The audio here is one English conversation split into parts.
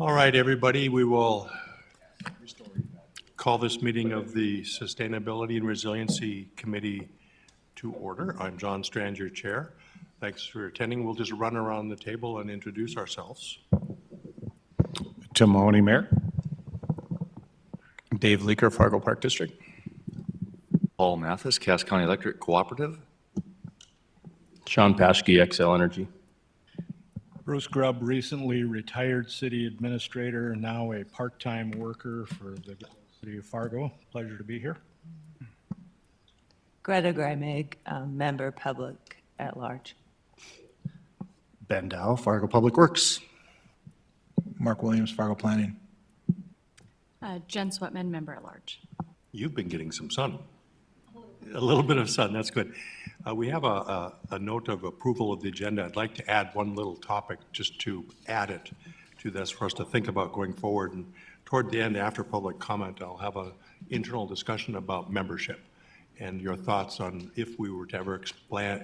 All right, everybody, we will call this meeting of the Sustainability and Resiliency Committee to order. I'm John Strand, your chair. Thanks for attending. We'll just run around the table and introduce ourselves. Tim Mahoney, Mayor. Dave Leaker, Fargo Park District. Paul Mathis, Cass County Electric Cooperative. Sean Paschke, Xcel Energy. Bruce Grubb, recently retired city administrator, now a part-time worker for the city of Fargo. Pleasure to be here. Greta Greimig, member public at large. Ben Dow, Fargo Public Works. Mark Williams, Fargo Planning. Jen Sweatman, member at large. You've been getting some sun. A little bit of sun, that's good. We have a note of approval of the agenda. I'd like to add one little topic just to add it to this for us to think about going forward. And toward the end, after public comment, I'll have an internal discussion about membership and your thoughts on if we were to ever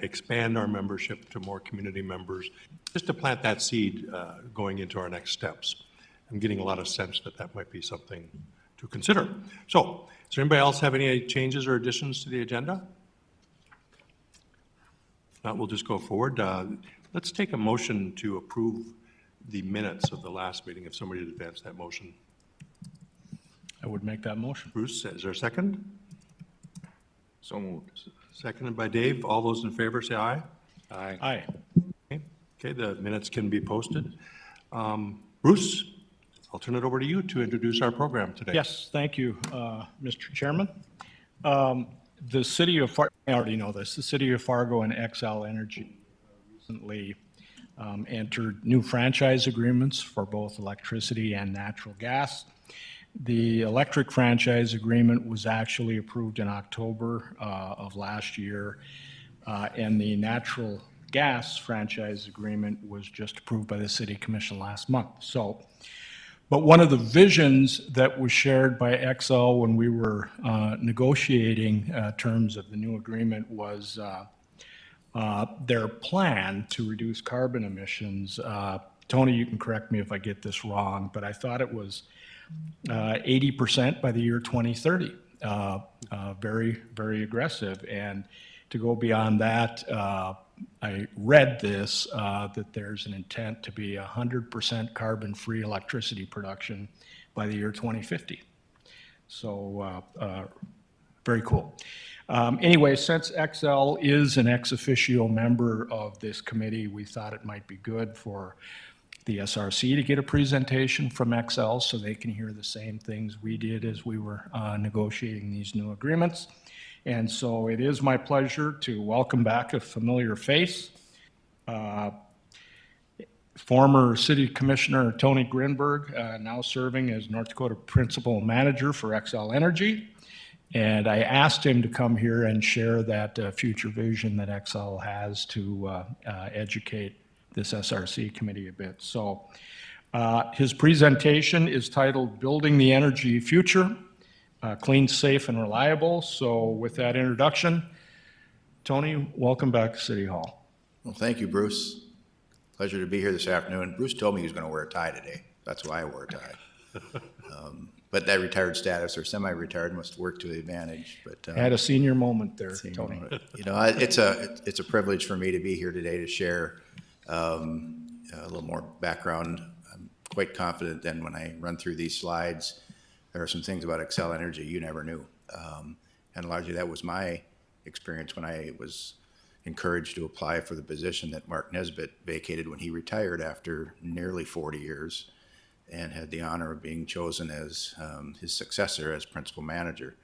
expand our membership to more community members, just to plant that seed going into our next steps. I'm getting a lot of sense that that might be something to consider. So, does anybody else have any changes or additions to the agenda? If not, we'll just go forward. Let's take a motion to approve the minutes of the last meeting, if somebody would advance that motion. I would make that motion. Bruce, is there a second? So moved. Seconded by Dave. All those in favor say aye. Aye. Okay, the minutes can be posted. Bruce, I'll turn it over to you to introduce our program today. Yes, thank you, Mr. Chairman. The city of Fargo, I already know this, the city of Fargo and Xcel Energy recently entered new franchise agreements for both electricity and natural gas. The electric franchise agreement was actually approved in October of last year, and the natural gas franchise agreement was just approved by the City Commission last month. But one of the visions that was shared by Xcel when we were negotiating terms of the new agreement was their plan to reduce carbon emissions. Tony, you can correct me if I get this wrong, but I thought it was 80% by the year 2030. Very, very aggressive. And to go beyond that, I read this, that there's an intent to be 100% carbon-free electricity production by the year 2050. So very cool. Anyway, since Xcel is an ex officio member of this committee, we thought it might be good for the SRC to get a presentation from Xcel so they can hear the same things we did as we were negotiating these new agreements. And so it is my pleasure to welcome back a familiar face, former City Commissioner Tony Grinberg, now serving as North Dakota Principal Manager for Xcel Energy. And I asked him to come here and share that future vision that Xcel has to educate this SRC committee a bit. So his presentation is titled Building the Energy Future. Clean, safe, and reliable. So with that introduction, Tony, welcome back to City Hall. Well, thank you, Bruce. Pleasure to be here this afternoon. Bruce told me he was going to wear a tie today. That's why I wore a tie. But that retired status or semi-retired must work to the advantage. But Had a senior moment there, Tony. you know, it's a privilege for me to be here today to share a little more background. I'm quite confident then when I run through these slides, there are some things about Xcel Energy you never knew. And largely that was my experience when I was encouraged to apply for the position that Mark Nesbitt vacated when he retired after nearly 40 years and had the honor of being chosen as his successor as principal manager.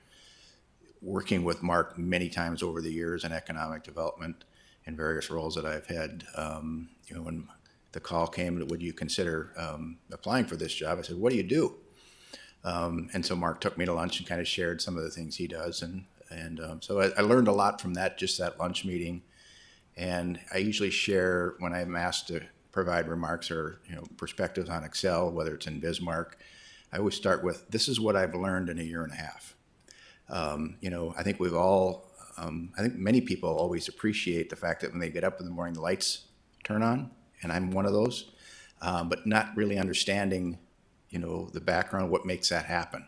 Working with Mark many times over the years in economic development in various roles that I've had, you know, when the call came, would you consider applying for this job? I said, what do you do? And so Mark took me to lunch and kind of shared some of the things he does. And so I learned a lot from that, just that lunch meeting. And I usually share when I'm asked to provide remarks or, you know, perspectives on Xcel, whether it's in Bismarck, I always start with, this is what I've learned in a year and a half. You know, I think we've all, I think many people always appreciate the fact that when they get up in the morning, the lights turn on, and I'm one of those, but not really understanding the background, what makes that happen.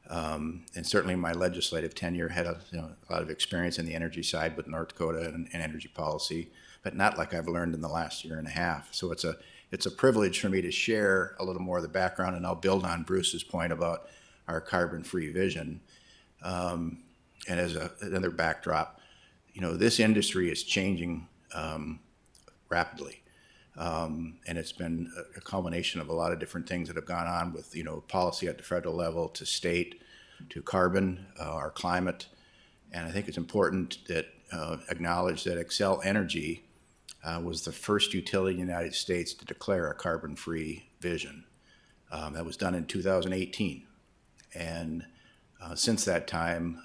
And certainly my legislative tenure had a lot of experience in the energy side with North Dakota and energy policy, but not like I've learned in the last year and a half. So it's a privilege for me to share a little more of the background, and I'll build on Bruce's point about our carbon-free vision. And as another backdrop, this industry is changing rapidly. And it's been a culmination of a lot of different things that have gone on with, policy at the federal level to state, to carbon, our climate. And I think it's important that acknowledge that Xcel Energy was the first utility in the United States to declare a carbon-free vision. That was done in 2018. And since that time,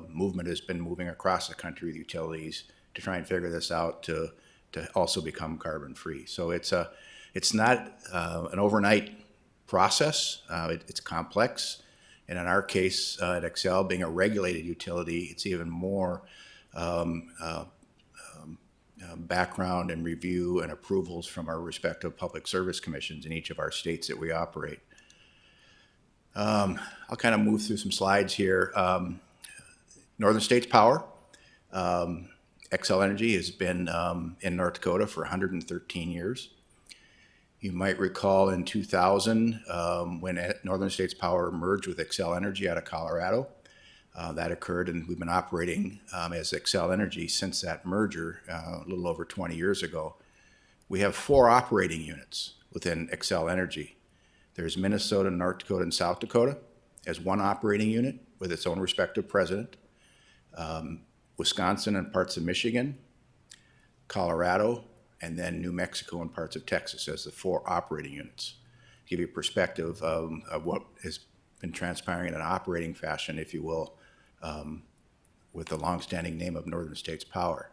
movement has been moving across the country with utilities to try and figure this out to also become carbon-free. So it's not an overnight process. It's complex. And in our case at Xcel, being a regulated utility, it's even more background and review and approvals from our respective public service commissions in each of our states that we operate. I'll kind of move through some slides here. Northern States Power. Xcel Energy has been in North Dakota for 113 years. You might recall in 2000 when Northern States Power merged with Xcel Energy out of Colorado. That occurred, and we've been operating as Xcel Energy since that merger a little over 20 years ago. We have 4 operating units within Xcel Energy. There's Minnesota, North Dakota, and South Dakota as one operating unit with its own respective president. Wisconsin and parts of Michigan, Colorado, and then New Mexico and parts of Texas as the 4 operating units. To give you a perspective of what has been transpiring in an operating fashion, if you will, with the longstanding name of Northern States Power.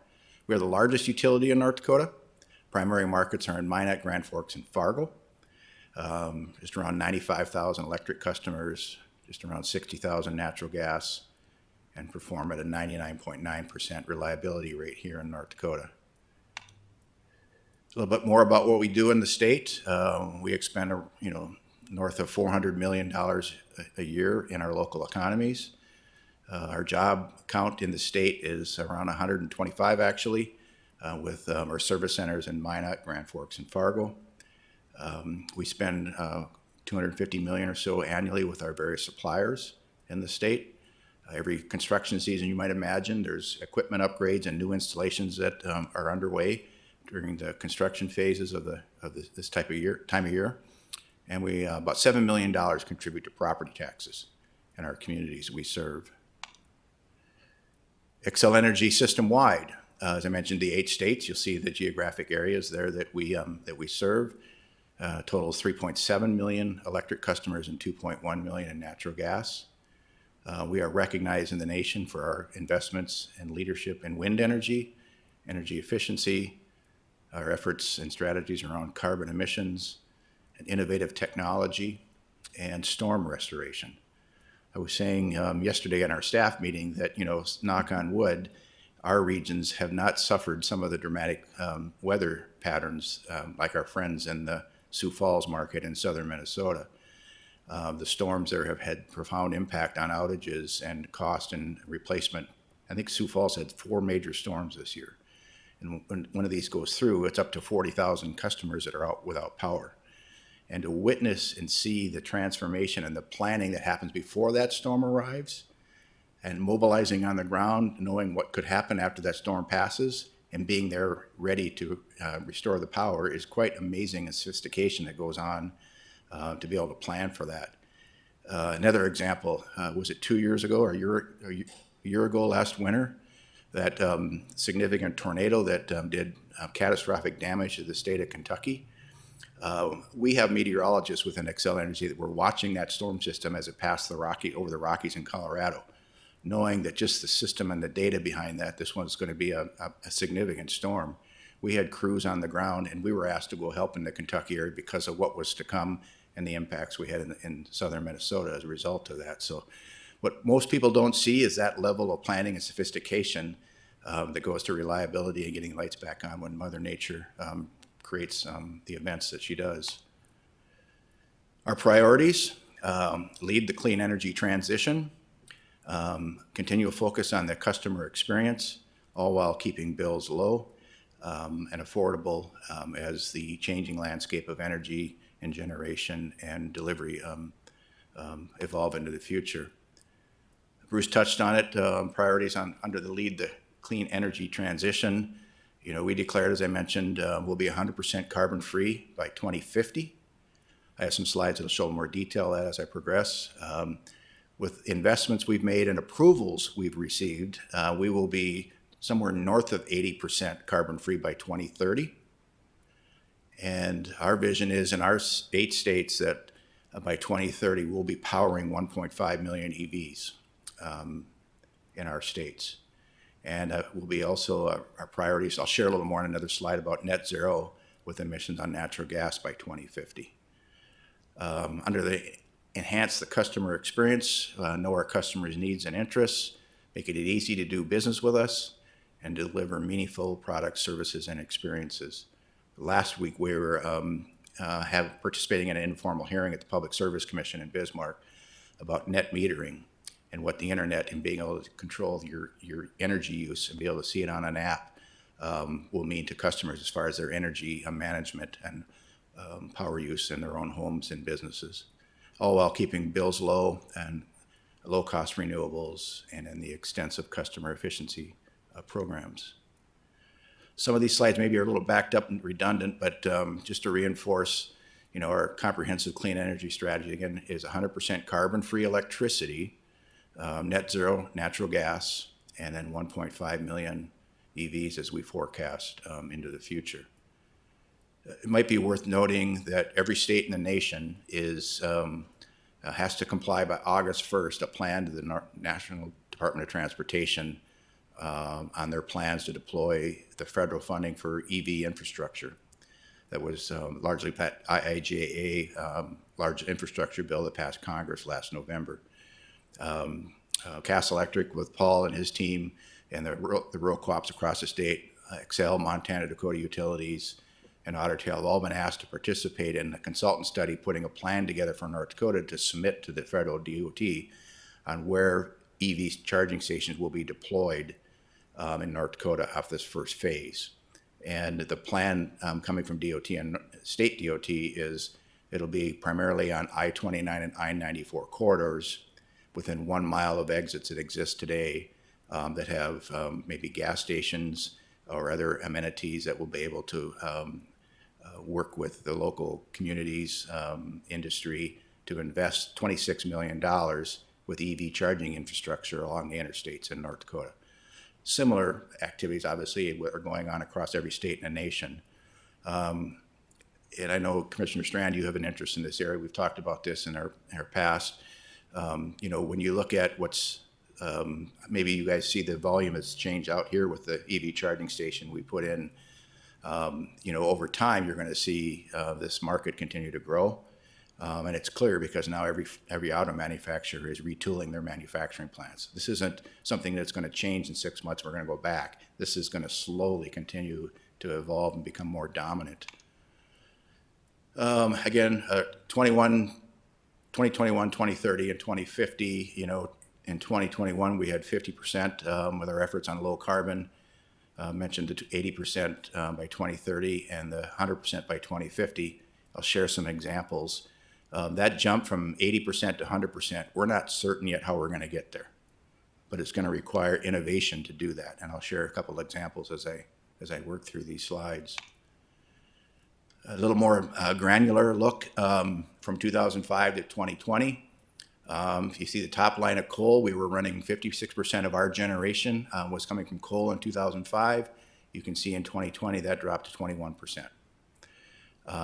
We are the largest utility in North Dakota. Primary markets are in Minot, Grand Forks, and Fargo. Just around 95,000 electric customers, just around 60,000 natural gas, and perform at a 99.9% reliability rate here in North Dakota. A little bit more about what we do in the state. We expend, north of $400 million a year in our local economies. Our job count in the state is around 125 actually, with our service centers in Minot, Grand Forks, and Fargo. We spend $250 million or so annually with our various suppliers in the state. Every construction season you might imagine, there's equipment upgrades and new installations that are underway during the construction phases of this time of year. And we about $7 million contribute to property taxes in our communities we serve. Xcel Energy system-wide, as I mentioned, the 8 states. You'll see the geographic areas there that we serve. Totals 3.7 million electric customers and 2.1 million in natural gas. We are recognized in the nation for our investments and leadership in wind energy, energy efficiency, our efforts and strategies around carbon emissions, and innovative technology, and storm restoration. I was saying yesterday in our staff meeting that, knock on wood, our regions have not suffered some of the dramatic weather patterns like our friends in the Sioux Falls market in southern Minnesota. The storms there have had profound impact on outages and cost and replacement. I think Sioux Falls had 4 major storms this year. And when one of these goes through, it's up to 40,000 customers that are out without power. And to witness and see the transformation and the planning that happens before that storm arrives, and mobilizing on the ground, knowing what could happen after that storm passes, and being there ready to restore the power is quite amazing and sophistication that goes on to be able to plan for that. Another example, was it 2 years ago or a year ago last winter, that significant tornado that did catastrophic damage to the state of Kentucky. We have meteorologists within Xcel Energy that were watching that storm system as it passed over the Rockies in Colorado, knowing that just the system and the data behind that, this one's going to be a significant storm. We had crews on the ground, and we were asked to go help in the Kentucky area because of what was to come and the impacts we had in southern Minnesota as a result of that. So what most people don't see is that level of planning and sophistication that goes to reliability and getting lights back on when Mother Nature creates the events that she does. Our priorities, lead the clean energy transition, continue a focus on the customer experience, all while keeping bills low and affordable as the changing landscape of energy and generation and delivery evolve into the future. Bruce touched on it, priorities under the lead the clean energy transition. You know, we declared, as I mentioned, we'll be 100% carbon free by 2050. I have some slides that'll show more detail as I progress. With investments we've made and approvals we've received, we will be somewhere north of 80% carbon free by 2030. And our vision is in our 8 states that by 2030 we'll be powering 1.5 million EVs in our states. And will be also our priorities. I'll share a little more on another slide about net zero with emissions on natural gas by 2050. Under the enhance the customer experience, know our customers' needs and interests, make it easy to do business with us, and deliver meaningful products, services, and experiences. Last week we were participating in an informal hearing at the Public Service Commission in Bismarck about net metering and what the internet and being able to control your energy use and be able to see it on an app will mean to customers as far as their energy management and power use in their own homes and businesses, all while keeping bills low and low-cost renewables and in the extensive customer efficiency programs. Some of these slides maybe are a little backed up and redundant, but just to reinforce, you know, our comprehensive clean energy strategy, again, is 100% carbon-free electricity, net zero natural gas, and then 1.5 million EVs as we forecast into the future. It might be worth noting that every state in the nation has to comply by August 1st, a plan to the National Department of Transportation on their plans to deploy the federal funding for EV infrastructure. That was largely IIJA, large infrastructure bill that passed Congress last November. Cass Electric with Paul and his team and the rural co-ops across the state, Xcel, Montana, Dakota Utilities, and Otter Tail have all been asked to participate in a consultant study putting a plan together for North Dakota to submit to the federal DOT on where EV charging stations will be deployed in North Dakota off this first phase. And the plan coming from DOT and state DOT is it'll be primarily on I-29 and I-94 corridors within 1 mile of exits that exist today that have maybe gas stations or other amenities that will be able to work with the local communities, industry to invest $26 million with EV charging infrastructure along the interstates in North Dakota. Similar activities, obviously, are going on across every state in the nation. And I know, Commissioner Strand, you have an interest in this area. We've talked about this in our past. You know, when you look at what's, maybe you guys see the volume has changed out here with the EV charging station we put in. You know, over time, you're going to see this market continue to grow. And it's clear because now every auto manufacturer is retooling their manufacturing plants. This isn't something that's going to change in 6 months. We're going to go back. This is going to slowly continue to evolve and become more dominant. Again, 2021, 2030, and 2050, you know, in 2021, we had 50% with our efforts on low carbon. Mentioned the 80% by 2030 and the 100% by 2050. I'll share some examples. That jump from 80% to 100%, we're not certain yet how we're going to get there, but it's going to require innovation to do that. And I'll share a couple of examples as I work through these slides. A little more granular look from 2005 to 2020. If you see the top line of coal, we were running 56% of our generation was coming from coal in 2005. You can see in 2020 that dropped to 21%.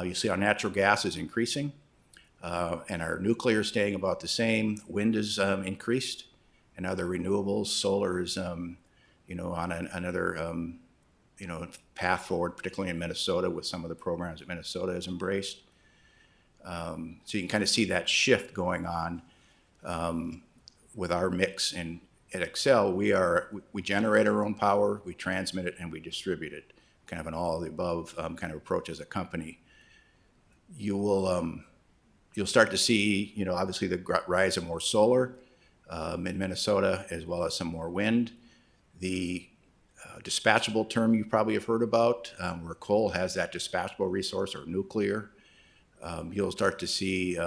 You see our natural gas is increasing and our nuclear is staying about the same. Wind is increased and other renewables. Solar is, you know, on another, you know, path forward, particularly in Minnesota with some of the programs that Minnesota has embraced. So you can kind of see that shift going on. With our mix at Xcel, we generate our own power, we transmit it, and we distribute it. Kind of an all of the above kind of approach as a company. You will You'll start to see, obviously the rise of more solar in Minnesota, as well as some more wind. The dispatchable term you probably have heard about, where coal has that dispatchable resource, or nuclear. You'll start to see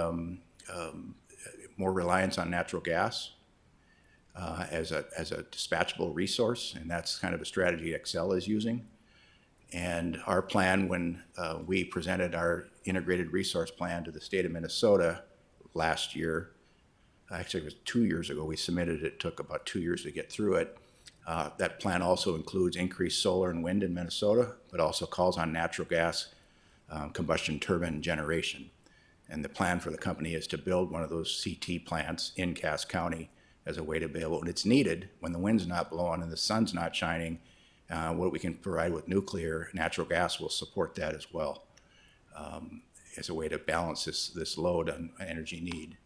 more reliance on natural gas as a dispatchable resource, and that's kind of a strategy Xcel is using. And our plan, when we presented our integrated resource plan to the state of Minnesota last year, actually it was 2 years ago, we submitted it, took about 2 years to get through it. That plan also includes increased solar and wind in Minnesota, but also calls on natural gas combustion turbine generation. And the plan for the company is to build one of those CT plants in Cass County as a way to be able, and it's needed when the wind's not blowing and the sun's not shining. What we can provide with nuclear, natural gas will support that as well, as a way to balance this load on energy need.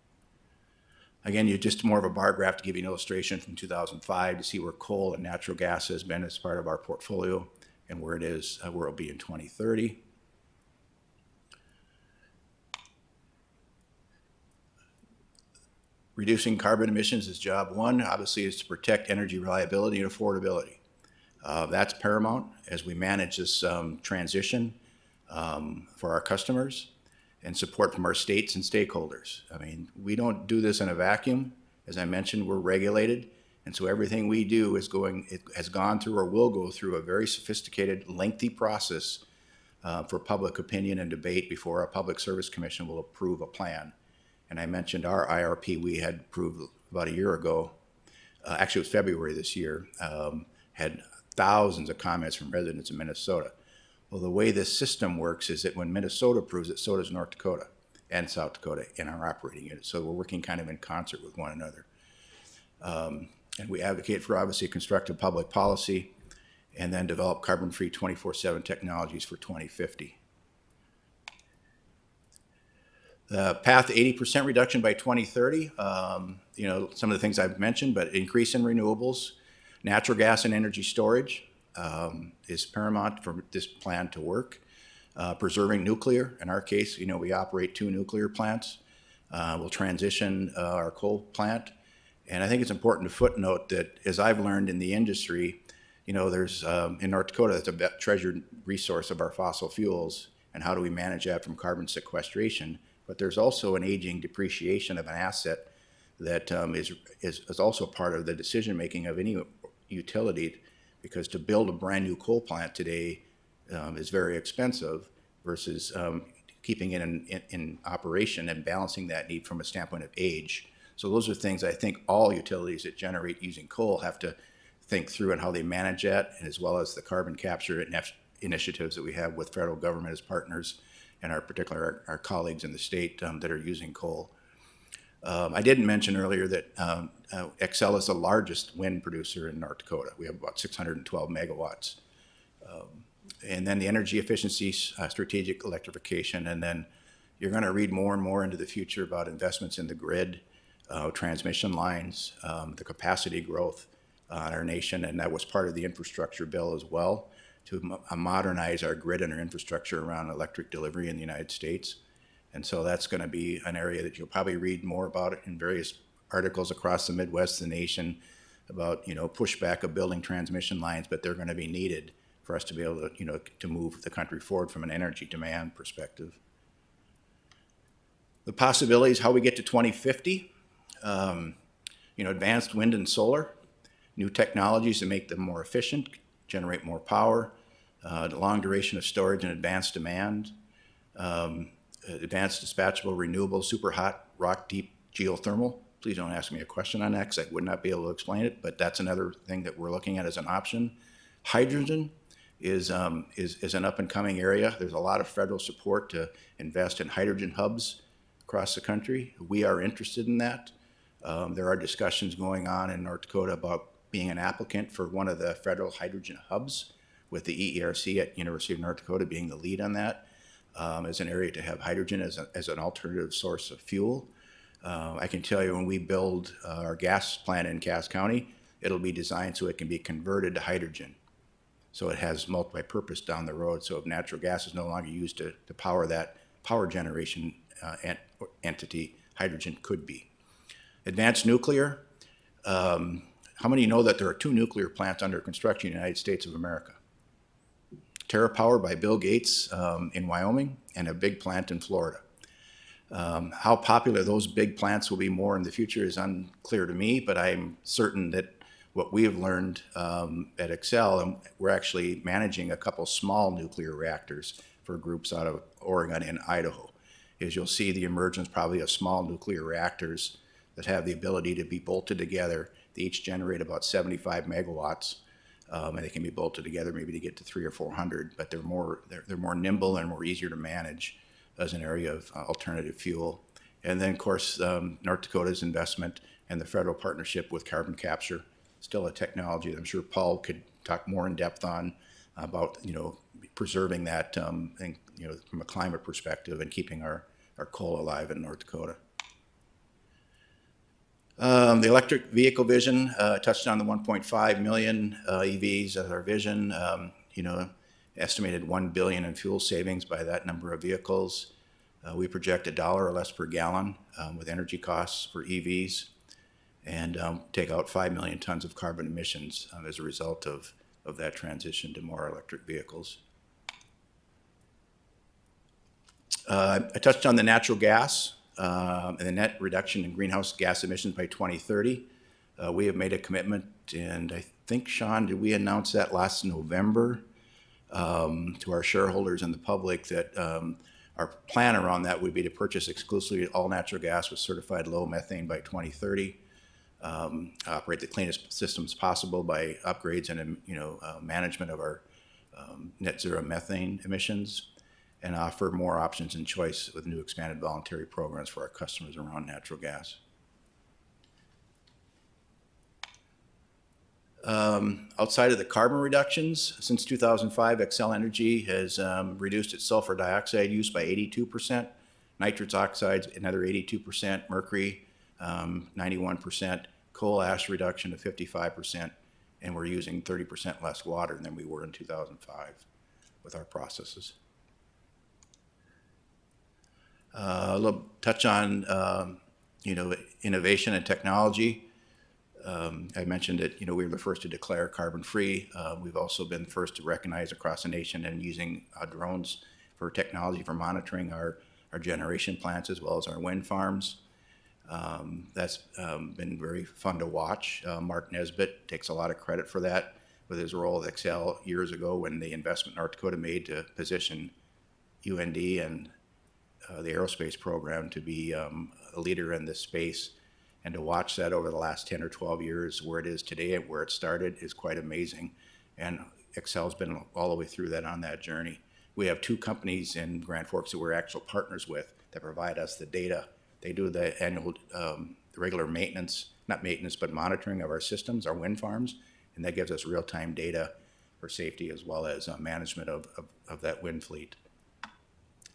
Again, you just more of a bar graph to give you an illustration from 2005 to see where coal and natural gas has been as part of our portfolio and where it is, where it'll be in 2030. Reducing carbon emissions is job one. Obviously, is to protect energy reliability and affordability. That's paramount as we manage this transition for our customers and support from our states and stakeholders. I mean, we don't do this in a vacuum. As I mentioned, we're regulated, and so everything we do it has gone through or will go through a very sophisticated, lengthy process for public opinion and debate before our Public Service Commission will approve a plan. And I mentioned our IRP we had approved about a year ago. Actually, it was February this year. Had thousands of comments from residents in Minnesota. Well, the way this system works is that when Minnesota approves it, so does North Dakota and South Dakota in our operating unit. So we're working kind of in concert with one another. And we advocate for, obviously, constructive public policy and then develop carbon-free 24/7 technologies for 2050. The path to 80% reduction by 2030, some of the things I've mentioned, but increase in renewables, natural gas and energy storage is paramount for this plan to work. Preserving nuclear, in our case, we operate 2 nuclear plants. We'll transition our coal plant. And I think it's important to footnote that, as I've learned in the industry, there's, in North Dakota, that's a treasured resource of our fossil fuels, and how do we manage that from carbon sequestration? But there's also an aging depreciation of an asset that is also part of the decision-making of any utility, because to build a brand-new coal plant today is very expensive versus keeping it in operation and balancing that need from a standpoint of age. So those are things I think all utilities that generate using coal have to think through and how they manage that, and as well as the carbon capture initiatives that we have with federal government as partners, and our colleagues in the state that are using coal. I didn't mention earlier that Xcel is the largest wind producer in North Dakota. We have about 612 megawatts. And then the energy efficiency, strategic electrification, and then you're going to read more and more into the future about investments in the grid, transmission lines, the capacity growth in our nation, and that was part of the infrastructure bill as well, to modernize our grid and our infrastructure around electric delivery in the United States. And so that's going to be an area that you'll probably read more about in various articles across the Midwest, the nation, about, pushback of building transmission lines, but they're going to be needed for us to be able to, to move the country forward from an energy demand perspective. The possibilities, how we get to 2050, advanced wind and solar, new technologies to make them more efficient, generate more power, the long duration of storage and advanced demand, advanced dispatchable renewable super hot rock deep geothermal. Please don't ask me a question on that, because I would not be able to explain it, but that's another thing that we're looking at as an option. Hydrogen is an up and coming area. There's a lot of federal support to invest in hydrogen hubs across the country. We are interested in that. There are discussions going on in North Dakota about being an applicant for one of the federal hydrogen hubs, with the EERC at University of North Dakota being the lead on that, as an area to have hydrogen as an alternative source of fuel. I can tell you, when we build our gas plant in Cass County, it'll be designed so it can be converted to hydrogen. So it has multi-purpose down the road. So if natural gas is no longer used to power that power generation entity hydrogen could be. Advanced nuclear. How many know that there are 2 nuclear plants under construction in the United States of America? TerraPower by Bill Gates in Wyoming, and a big plant in Florida. How popular those big plants will be more in the future is unclear to me, but I'm certain that what we have learned at Xcel, and we're actually managing a couple small nuclear reactors for groups out of Oregon and Idaho, is you'll see the emergence probably of small nuclear reactors that have the ability to be bolted together. They each generate about 75 megawatts, and they can be bolted together maybe to get to 300 or 400, but they're more nimble and more easier to manage as an area of alternative fuel. And then, of course, North Dakota's investment and the federal partnership with carbon capture, still a technology that I'm sure Paul could talk more in depth on about, preserving that, and, from a climate perspective and keeping our coal alive in North Dakota. The electric vehicle vision, touched on the 1.5 million EVs as our vision, estimated $1 billion in fuel savings by that number of vehicles. We project $1 or less per gallon with energy costs for EVs, and take out 5 million tons of carbon emissions as a result of that transition to more electric vehicles. I touched on the natural gas and the net reduction in greenhouse gas emissions by 2030. We have made a commitment, and I think, Sean, did we announce that last November to our shareholders and the public that our plan around that would be to purchase exclusively all natural gas with certified low methane by 2030, operate the cleanest systems possible by upgrades and management of our net zero methane emissions, and offer more options and choice with new expanded voluntary programs for our customers around natural gas. Outside of the carbon reductions, since 2005, Xcel Energy has reduced its sulfur dioxide use by 82%, nitrous oxides another 82%, mercury 91%, coal ash reduction of 55%, and we're using 30% less water than we were in 2005 with our processes. A little touch on innovation and technology. I mentioned that we were the first to declare carbon-free. We've also been the first to recognize across the nation and using drones for technology for monitoring our generation plants as well as our wind farms. That's been very fun to watch. Mark Nesbitt takes a lot of credit for that with his role at Xcel years ago when the investment North Dakota made to position UND and the aerospace program to be a leader in this space. And to watch that over the last 10 or 12 years, where it is today and where it started, is quite amazing. And Xcel's been all the way through that on that journey. We have 2 companies in Grand Forks that we're actual partners with that provide us the data. They do the annual, regular maintenance, not maintenance, but monitoring of our systems, our wind farms, and that gives us real-time data for safety as well as management of that wind fleet.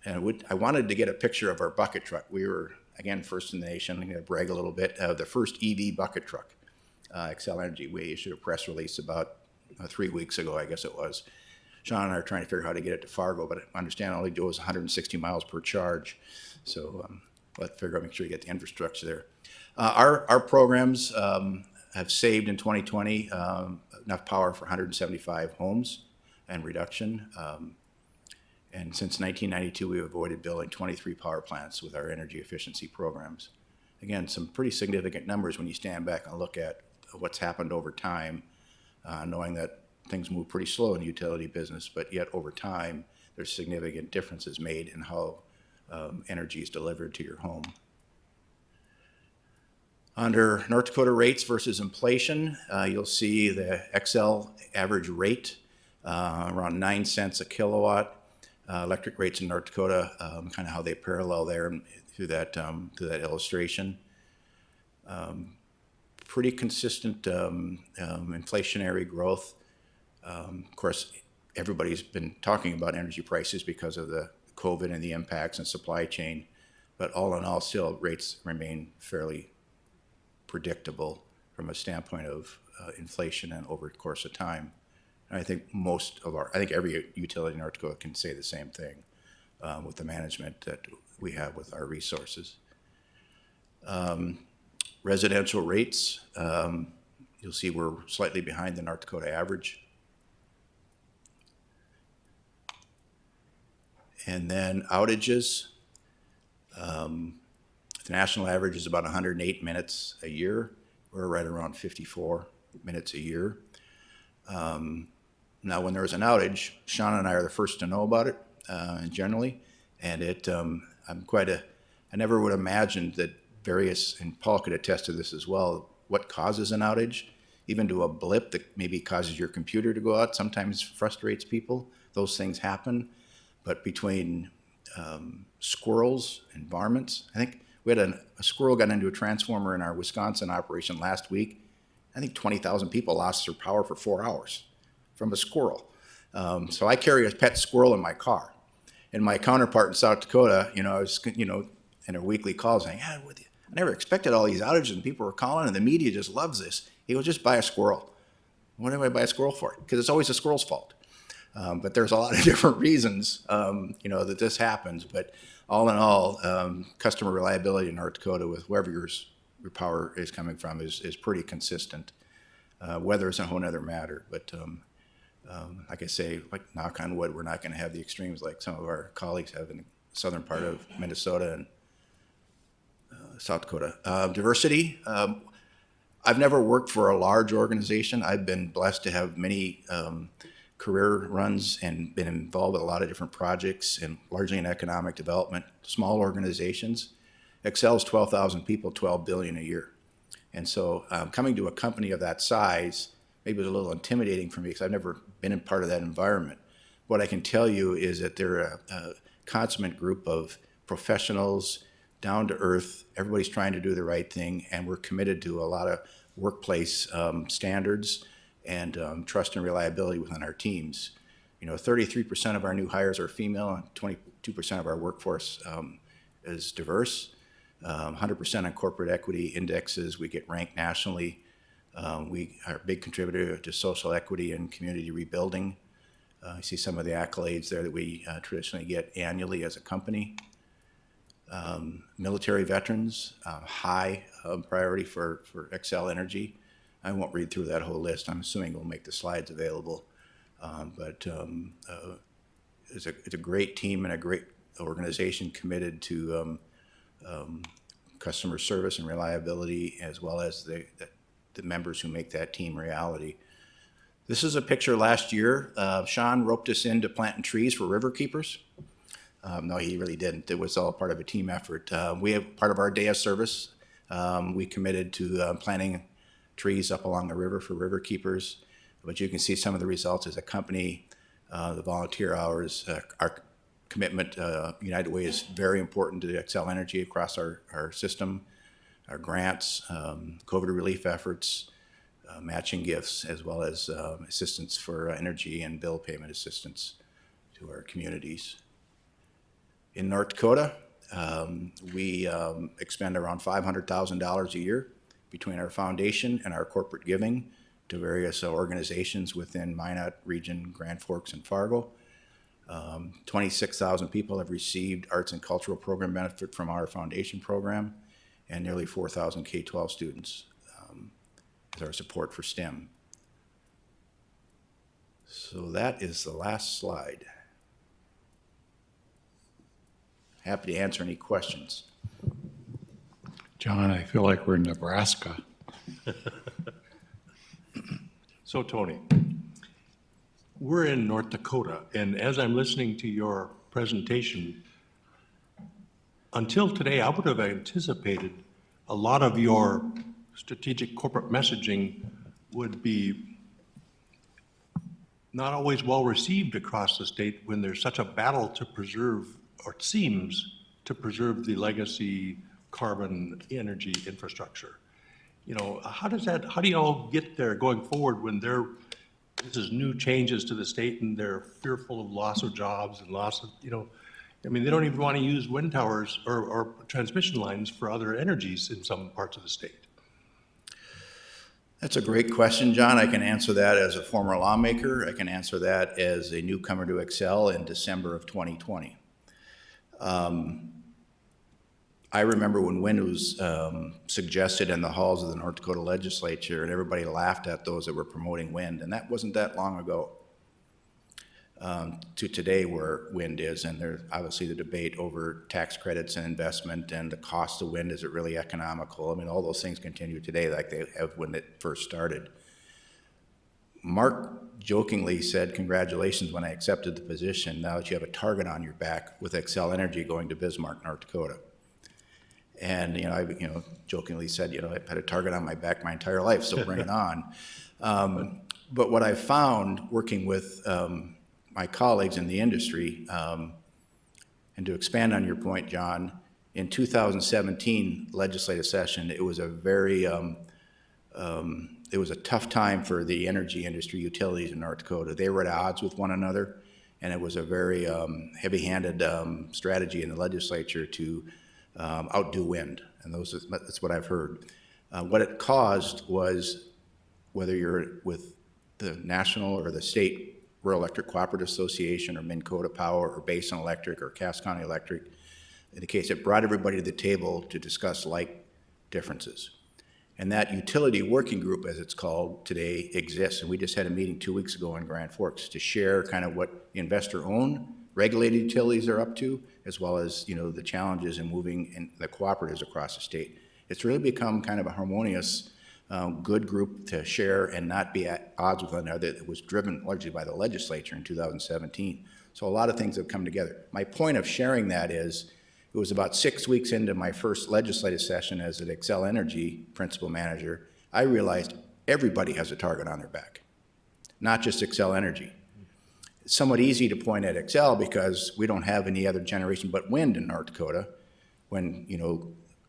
And I wanted to get a picture of our bucket truck. We were, again, first in the nation. I'm going to brag a little bit. The first EV bucket truck, Xcel Energy. We issued a press release about 3 weeks ago, I guess it was. Sean and I are trying to figure out how to get it to Fargo, but I understand all they do is 160 miles per charge. So let's figure out, make sure you get the infrastructure there. Our programs have saved in 2020 enough power for 175 homes and reduction. And since 1992, we've avoided building 23 power plants with our energy efficiency programs. Again, some pretty significant numbers when you stand back and look at what's happened over time, knowing that things move pretty slow in the utility business, but yet over time, there's significant differences made in how energy is delivered to your home. Under North Dakota rates versus inflation, you'll see the Xcel average rate around 9 cents a kilowatt. Electric rates in North Dakota, kind of how they parallel there through that illustration. Pretty consistent inflationary growth. Of course, everybody's been talking about energy prices because of the COVID and the impacts and supply chain, but all in all, still rates remain fairly predictable from a standpoint of inflation and over the course of time. I think every utility in North Dakota can say the same thing with the management that we have with our resources. Residential rates, you'll see we're slightly behind the North Dakota average. And then outages, the national average is about 108 minutes a year. We're right around 54 minutes a year. Now, when there's an outage, Sean and I are the first to know about it, generally, and I never would have imagined that and Paul could attest to this as well, what causes an outage, even to a blip that maybe causes your computer to go out, sometimes frustrates people. Those things happen. But between squirrels and varmints, I think we had a squirrel got into a transformer in our Wisconsin operation last week. I think 20,000 people lost their power for 4 hours from a squirrel. So I carry a pet squirrel in my car. And my counterpart in South Dakota, I was, in a weekly call saying, I never expected all these outages, and people were calling, and the media just loves this. He goes, just buy a squirrel. What do I buy a squirrel for? Because it's always the squirrel's fault. But there's a lot of different reasons, that this happens. But all in all, customer reliability in North Dakota with wherever your power is coming from is pretty consistent. Weather is a whole other matter. But like I say, like knock on wood, we're not going to have the extremes like some of our colleagues have in the southern part of Minnesota and South Dakota. Diversity. I've never worked for a large organization. I've been blessed to have many career runs and been involved with a lot of different projects and largely in economic development, small organizations. Xcel is 12,000 people, $12 billion a year. And so coming to a company of that size, maybe it was a little intimidating for me because I've never been in part of that environment. What I can tell you is that they're a consummate group of professionals, down to earth, everybody's trying to do the right thing, and we're committed to a lot of workplace standards and trust and reliability within our teams. 33% of our new hires are female, and 22% of our workforce is diverse. 100% on corporate equity indexes. We get ranked nationally. We are a big contributor to social equity and community rebuilding. You see some of the accolades there that we traditionally get annually as a company. Military veterans, high priority for Xcel Energy. I won't read through that whole list. I'm assuming we'll make the slides available. But it's a great team and a great organization committed to customer service and reliability, as well as the members who make that team reality. This is a picture last year. Sean roped us into planting trees for river keepers. No, he really didn't. It was all part of a team effort. We have part of our day of service. We committed to planting trees up along the river for river keepers. But you can see some of the results as a company, the volunteer hours, our commitment. United Way is very important to Xcel Energy across our system, our grants, COVID relief efforts, matching gifts, as well as assistance for energy and bill payment assistance to our communities. In North Dakota, we expend around $500,000 a year between our foundation and our corporate giving to various organizations within Minot region, Grand Forks, and Fargo. 26,000 people have received arts and cultural program benefit from our foundation program, and nearly 4,000 K-12 students is our support for STEM. So that is the last slide. Happy to answer any questions. John, I feel like we're in Nebraska. So Tony, we're in North Dakota, and as I'm listening to your presentation, until today, I would have anticipated a lot of your strategic corporate messaging would be not always well received across the state when there's such a battle to preserve, or it seems, to preserve the legacy carbon energy infrastructure. How do you all get there going forward when this is new changes to the state and they're fearful of loss of jobs and loss of, they don't even want to use wind towers or transmission lines for other energies in some parts of the state? That's a great question, John. I can answer that as a former lawmaker. I can answer that as a newcomer to Xcel in December of 2020. I remember when wind was suggested in the halls of the North Dakota legislature, and everybody laughed at those that were promoting wind, and that wasn't that long ago. To today where wind is, and there's obviously the debate over tax credits and investment and the cost of wind, is it really economical? I mean, all those things continue today like they have when it first started. Mark jokingly said, congratulations when I accepted the position, now that you have a target on your back with Xcel Energy going to Bismarck, North Dakota. And, I jokingly said, I've had a target on my back my entire life, so bring it on. But what I found working with my colleagues in the industry, and to expand on your point, John, in 2017 legislative session, it was a very, it was a tough time for the energy industry utilities in North Dakota. They were at odds with one another, and it was a very heavy-handed strategy in the legislature to outdo wind, and that's what I've heard. What it caused was, whether you're with the national or the state Rural Electric Cooperative Association or Minn Kota Power or Basin Electric or Cass County Electric, in the case, it brought everybody to the table to discuss like differences. And that utility working group, as it's called today, exists. And we just had a meeting 2 weeks ago in Grand Forks to share kind of what investor-owned regulated utilities are up to, as well as, the challenges in moving in the cooperatives across the state. It's really become kind of a harmonious, good group to share and not be at odds with one another. That was driven largely by the legislature in 2017. So a lot of things have come together. My point of sharing that is, it was about 6 weeks into my first legislative session as an Xcel Energy principal manager, I realized everybody has a target on their back, not just Xcel Energy. It's somewhat easy to point at Xcel because we don't have any other generation but wind in North Dakota, when,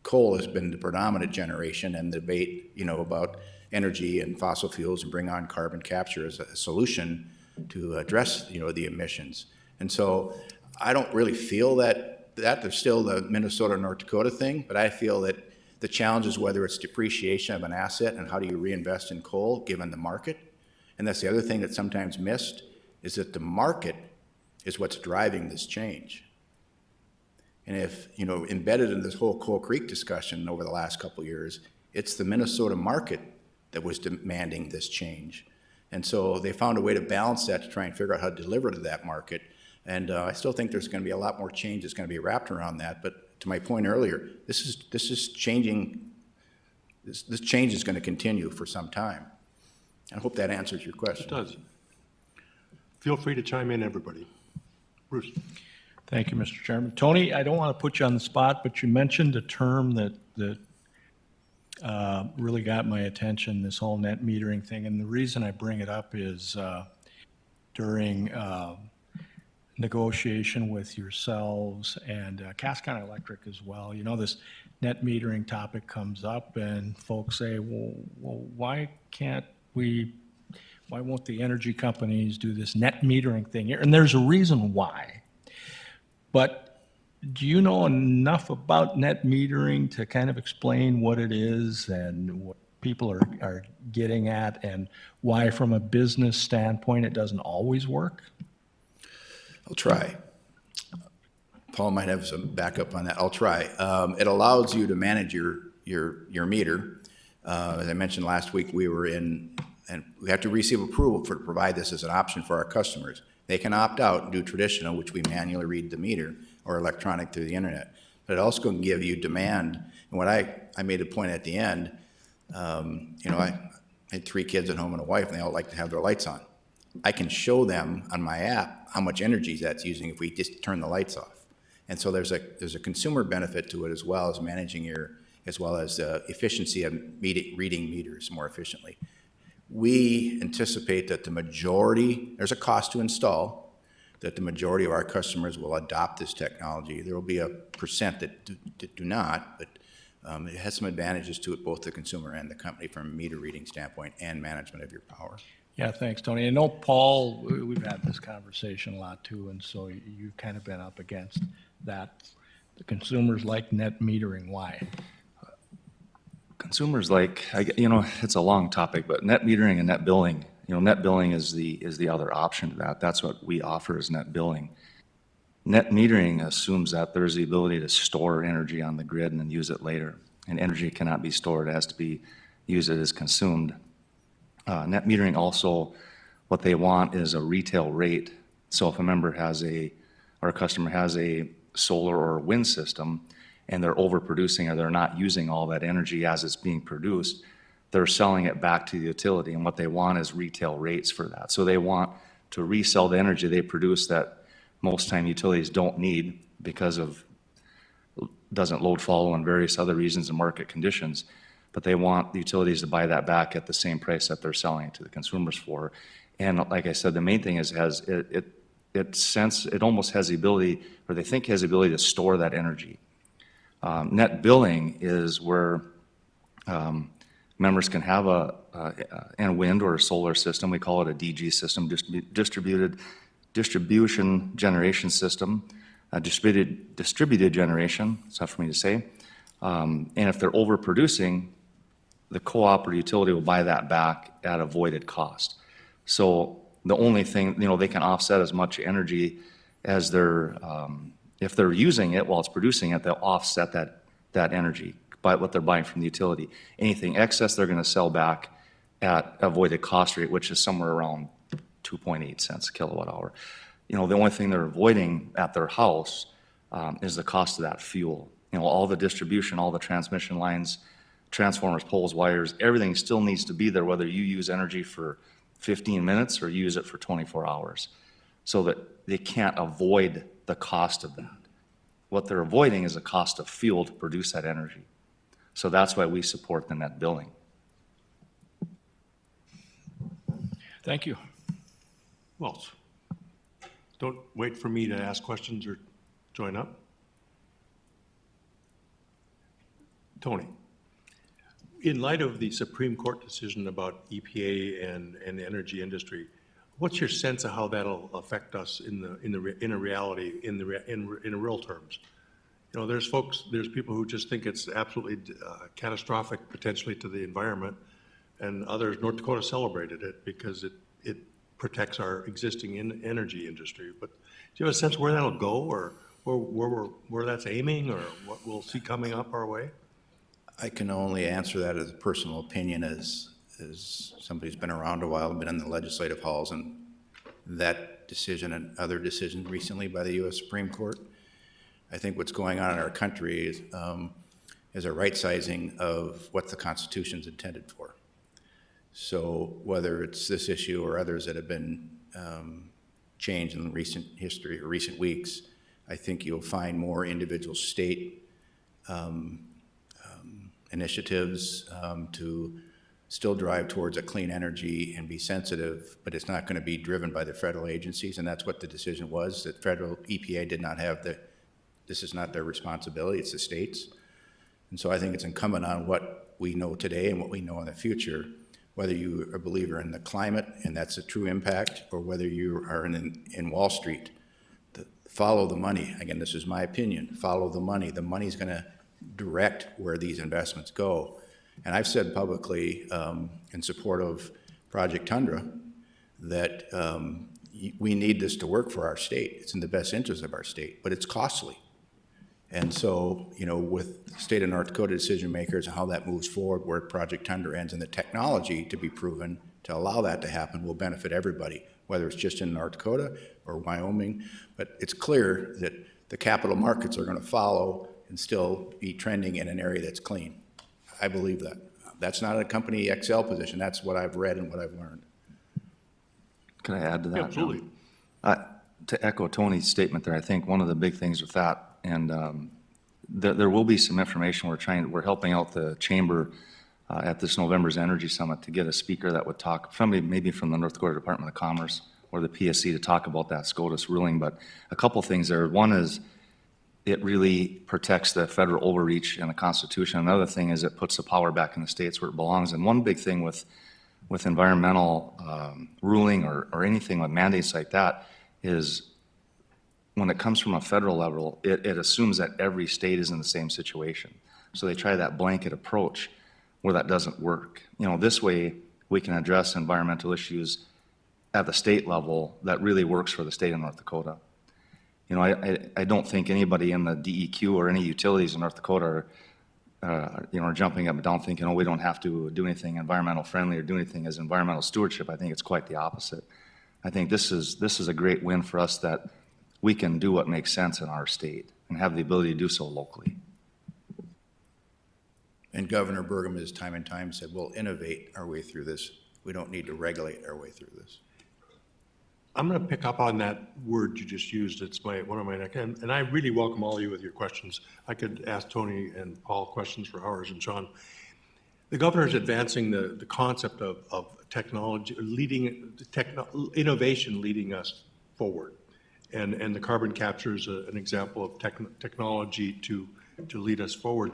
coal has been the predominant generation, and the debate, about energy and fossil fuels and bring on carbon capture as a solution to address, the emissions. And so I don't really feel that there's still the Minnesota, North Dakota thing, but I feel that the challenge is whether it's depreciation of an asset and how do you reinvest in coal given the market. And that's the other thing that's sometimes missed, is that the market is what's driving this change. And if, embedded in this whole Coal Creek discussion over the last couple of years, it's the Minnesota market that was demanding this change. And so they found a way to balance that to try and figure out how to deliver to that market. And I still think there's going to be a lot more change that's going to be wrapped around that. But to my point earlier, this is changing. This change is going to continue for some time. I hope that answers your question. It does. Feel free to chime in, everybody. Bruce. Thank you, Mr. Chairman. Tony, I don't want to put you on the spot, but you mentioned a term that really got my attention, this whole net metering thing. And the reason I bring it up is during negotiation with yourselves and Cass County Electric as well, this net metering topic comes up, and folks say, well, why won't the energy companies do this net metering thing here? And there's a reason why. But do you know enough about net metering to kind of explain what it is and what people are getting at, and why from a business standpoint it doesn't always work? I'll try. Paul might have some backup on that. I'll try. It allows you to manage your meter. As I mentioned last week, we were in, and we have to receive approval to provide this as an option for our customers. They can opt out and do traditional, which we manually read the meter, or electronic through the internet. But it also can give you demand. And what I made a point at the end, I had 3 kids at home and a wife, and they all like to have their lights on. I can show them on my app how much energy that's using if we just turn the lights off. And so there's a consumer benefit to it, as well as managing as well as efficiency of reading meters more efficiently. We anticipate that there's a cost to install, that the majority of our customers will adopt this technology. There will be a percent that do not, but it has some advantages to it, both the consumer and the company, from a meter reading standpoint and management of your power. Yeah, thanks, Tony. I know, Paul, we've had this conversation a lot too, and so you've kind of been up against that. The consumers like net metering. Why? Consumers like, it's a long topic, but net metering and net billing, net billing is the other option to that. That's what we offer, is net billing. Net metering assumes that there's the ability to store energy on the grid and then use it later. And energy cannot be stored, it has to be used as consumed. Net metering also, what they want is a retail rate. So if a member or a customer has a solar or wind system and they're overproducing or they're not using all that energy as it's being produced, they're selling it back to the utility, and what they want is retail rates for that. So they want to resell the energy they produce that most time utilities don't need because of doesn't load follow and various other reasons and market conditions, but they want the utilities to buy that back at the same price that they're selling it to the consumers for. And like I said, the main thing is it almost has the ability, or they think has the ability to store that energy. Net billing is where members can have a wind or a solar system. We call it a DG system, distribution generation system, distributed generation. It's tough for me to say. And if they're overproducing, the co-op or utility will buy that back at avoided cost. So the only thing, they can offset as much energy as if they're using it while it's producing it, they'll offset that energy by what they're buying from the utility. Anything excess, they're going to sell back at avoided cost rate, which is somewhere around 2.8 cents a kilowatt hour. The only thing they're avoiding at their house is the cost of that fuel. All the distribution, all the transmission lines, transformers, poles, wires, everything still needs to be there, whether you use energy for 15 minutes or use it for 24 hours, so that they can't avoid the cost of that. What they're avoiding is the cost of fuel to produce that energy. So that's why we support the net billing. Thank you. Well, don't wait for me to ask questions or join up. Tony, in light of the Supreme Court decision about EPA and the energy industry, what's your sense of how that'll affect us in real terms? There's people who just think it's absolutely catastrophic potentially to the environment, and others, North Dakota celebrated it because it protects our existing energy industry. But do you have a sense where that'll go, or where that's aiming, or what we'll see coming up our way? I can only answer that as a personal opinion as somebody who's been around a while and been in the legislative halls, and that decision and other decisions recently by the U.S. Supreme Court. I think what's going on in our country is a right-sizing of what the Constitution's intended for. So whether it's this issue or others that have been changed in recent history or recent weeks, I think you'll find more individual state initiatives to still drive towards a clean energy and be sensitive, but it's not going to be driven by the federal agencies, and that's what the decision was, that federal EPA did not have this is not their responsibility, it's the states. And so I think it's incumbent on what we know today and what we know in the future, whether you are a believer in the climate and that's a true impact, or whether you are in Wall Street. Follow the money. Again, this is my opinion. Follow the money. The money's going to direct where these investments go. And I've said publicly in support of Project Tundra that we need this to work for our state. It's in the best interest of our state, but it's costly. And so, with the state of North Dakota decision makers and how that moves forward, where Project Tundra ends, and the technology to be proven to allow that to happen will benefit everybody, whether it's just in North Dakota or Wyoming. But it's clear that the capital markets are going to follow and still be trending in an area that's clean. I believe that. That's not a company Xcel position. That's what I've read and what I've learned. Can I add to that? Yeah, absolutely. To echo Tony's statement there, I think one of the big things with that, and there will be some information we're helping out the chamber at this November's Energy Summit to get a speaker that would talk, maybe from the North Dakota Department of Commerce or the PSC, to talk about that SCOTUS ruling. But a couple things there. One is it really protects the federal overreach and the Constitution. Another thing is it puts the power back in the states where it belongs. And one big thing with environmental ruling or anything with mandates like that is when it comes from a federal level, it assumes that every state is in the same situation. So they try that blanket approach where that doesn't work. This way we can address environmental issues at the state level that really works for the state of North Dakota. You know, I don't think anybody in the DEQ or any utilities in North Dakota are, you know, are jumping up and down thinking, oh, we don't have to do anything environmental friendly or do anything as environmental stewardship. I think it's quite the opposite. I think this is a great win for us that we can do what makes sense in our state and have the ability to do so locally. And Governor Burgum has time and time said, we'll innovate our way through this. We don't need to regulate our way through this. I'm going to pick up on that word you just used. It's one of my, and I really welcome all of you with your questions. I could ask Tony and Paul questions for hours, and Sean. The governor is advancing the concept of technology, innovation leading us forward. And the carbon capture is an example of technology to lead us forward.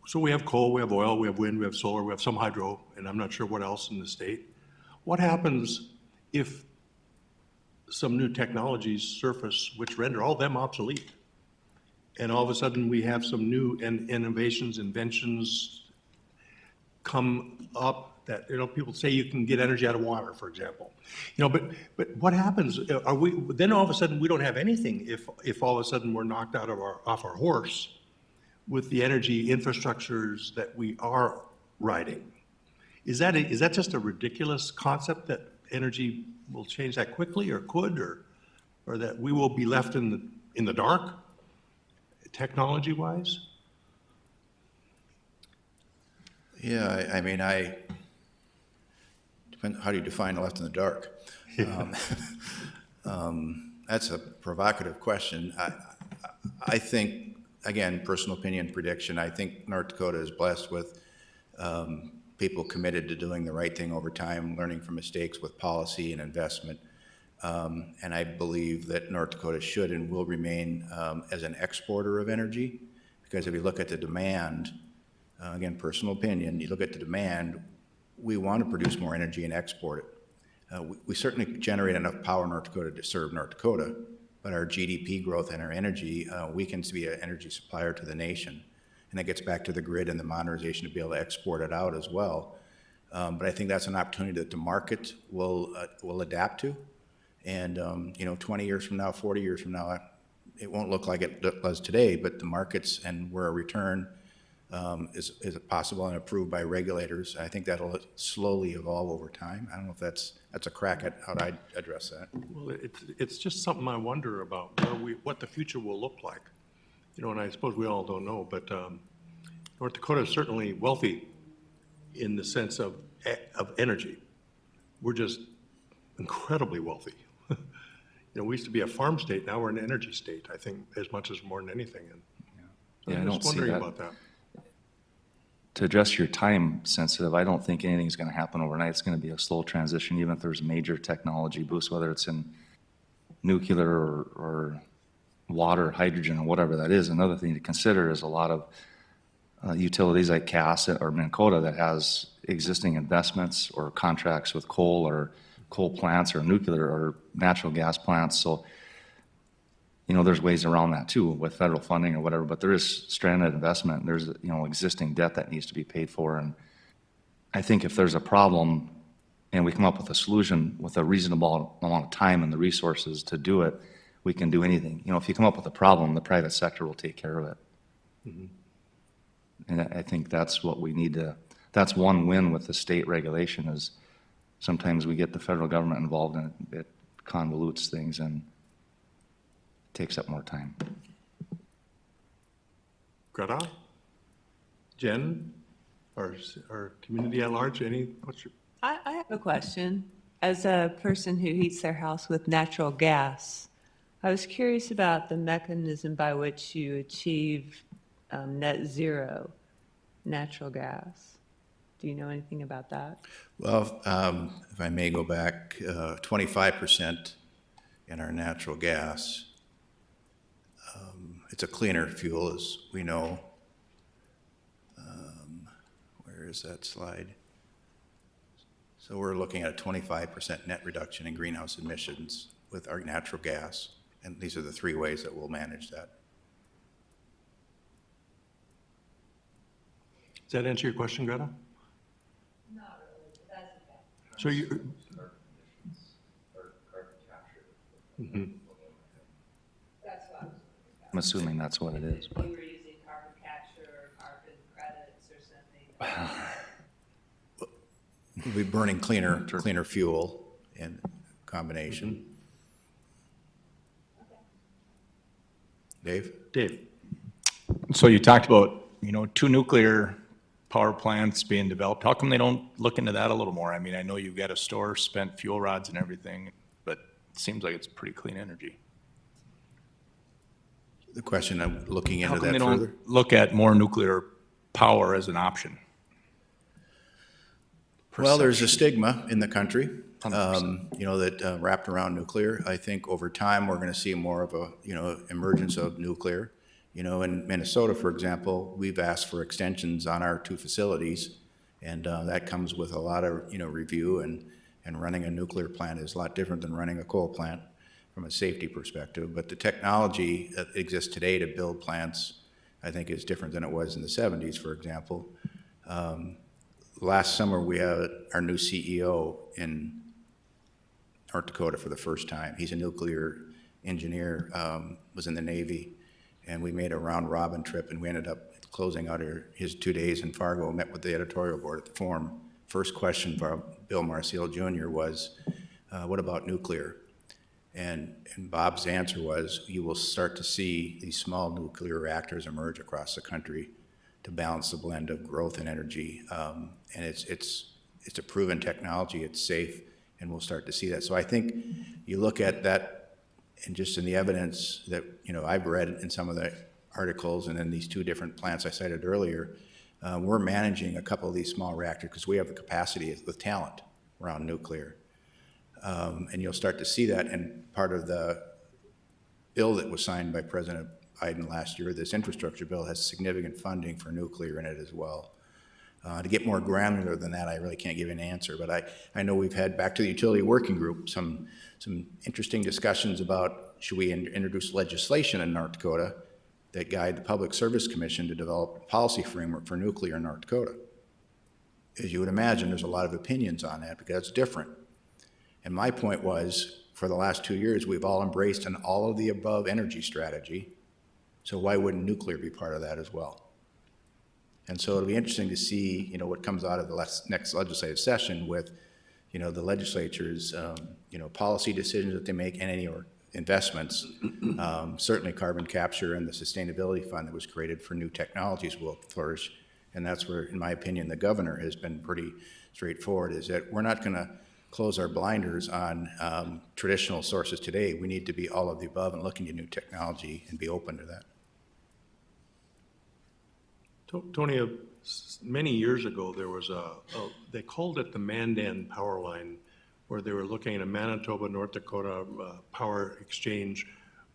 So we have coal, we have oil, we have wind, we have solar, we have some hydro, and I'm not sure what else in the state. What happens if some new technologies surface which render all of them obsolete? And all of a sudden we have some new innovations, inventions come up that, you know, people say you can get energy out of water, for example. You know, but what happens? Then all of a sudden we don't have anything if all of a sudden we're knocked off our horse with the energy infrastructures that we are riding. Is that just a ridiculous concept that energy will change that quickly, or could, or that we will be left in the dark, technology-wise? Yeah, I mean, depends how do you define left in the dark? That's a provocative question. I think, again, personal opinion, prediction, I think North Dakota is blessed with people committed to doing the right thing over time, learning from mistakes with policy and investment. And I believe that North Dakota should and will remain as an exporter of energy, because if you look at the demand, again, personal opinion, you look at the demand, we want to produce more energy and export it. We certainly generate enough power in North Dakota to serve North Dakota, but our GDP growth and our energy weakens to be an energy supplier to the nation. And that gets back to the grid and the modernization to be able to export it out as well. But I think that's an opportunity that the market will adapt to. And, you know, 20 years from now, 40 years from now, it won't look like it does today, but the markets and where a return is possible and approved by regulators, I think that'll slowly evolve over time. I don't know if that's a crack at how I'd address that. Well, it's just something I wonder about, what the future will look like. You know, and I suppose we all don't know, but North Dakota is certainly wealthy in the sense of energy. We're just incredibly wealthy. You know, we used to be a farm state, now we're an energy state, I think, as much as more than anything. And Yeah, I I'm don't just see wondering that. about that. To address your time sensitive, I don't think anything's going to happen overnight. It's going to be a slow transition, even if there's major technology boosts, whether it's in nuclear or water, hydrogen, or whatever that is. Another thing to consider is a lot of utilities like Cass or Minnesota that has existing investments or contracts with coal plants or nuclear or natural gas plants. So, you know, there's ways around that too with federal funding or whatever, but there is stranded investment. There's, you know, existing debt that needs to be paid for. And I think if there's a problem and we come up with a solution with a reasonable amount of time and the resources to do it, we can do anything. You know, if you come up with a problem, the private sector will take care of it. Mm-hmm. And I think that's what we need to, that's one win with the state regulation is sometimes we get the federal government involved and it convolutes things and takes up more time. Greta? Jen? Or community at large? I have a question. As a person who heats their house with natural gas, I was curious about the mechanism by which you achieve net zero natural gas. Do you know anything about that? Well, if I may go back, 25% in our natural gas. It's a cleaner fuel, as we know. Where is that slide? So we're looking at a 25% net reduction in greenhouse emissions with our natural gas. And these are the three ways that we'll manage that. Does that answer your question, Greta? So you, I'm assuming that's what it is, but. You were using carbon capture or carbon credits or something. We'll be burning cleaner fuel in combination. Dave? Dave? So you talked about, 2 nuclear power plants being developed. How come they don't look into that a little more? I mean, I know you've got to store spent fuel rods and everything, but it seems like it's pretty clean energy. The question, I'm looking How into come that they further. don't look at more nuclear power as an option? Well, there's a stigma in the country, 100%. that wrapped around nuclear. I think over time, we're going to see more of a, emergence of nuclear. In Minnesota, for example, we've asked for extensions on our 2 facilities, and that comes with a lot of, review, and running a nuclear plant is a lot different than running a coal plant from a safety perspective. But the technology that exists today to build plants, I think, is different than it was in the 70s, for example. Last summer, we had our new CEO in North Dakota for the first time. He's a nuclear engineer, was in the Navy, and we made a round-robin trip, and we ended up closing out his 2 days in Fargo, met with the editorial board at the Forum. First question from Bill Marcial Jr. was, what about nuclear? And Bob's answer was, you will start to see these small nuclear reactors emerge across the country to balance the blend of growth and energy. And it's a proven technology, it's safe, and we'll start to see that. So I think you look at that, and just in the evidence that, I've read in some of the articles, and in these 2 different plants I cited earlier, we're managing a couple of these small reactors because we have the capacity with talent around nuclear. And you'll start to see that, and part of the bill that was signed by President Biden last year, this infrastructure bill, has significant funding for nuclear in it as well. To get more granular than that, I really can't give an answer, but I know we've had, back to the utility working group, some interesting discussions about should we introduce legislation in North Dakota that guide the Public Service Commission to develop a policy framework for nuclear in North Dakota. As you would imagine, there's a lot of opinions on that because it's different. And my point was, for the last 2 years, we've all embraced an all of the above energy strategy. So why wouldn't nuclear be part of that as well? And so it'll be interesting to see, what comes out of the next legislative session with, the legislature's, policy decisions that they make and any investments. Certainly carbon capture and the sustainability fund that was created for new technologies will flourish. And that's where, in my opinion, the governor has been pretty straightforward, is that we're not going to close our blinders on traditional sources today. We need to be all of the above and looking at new technology and be open to that. Tony, many years ago, there was they called it the Mandan Power Line, where they were looking at a Manitoba, North Dakota power exchange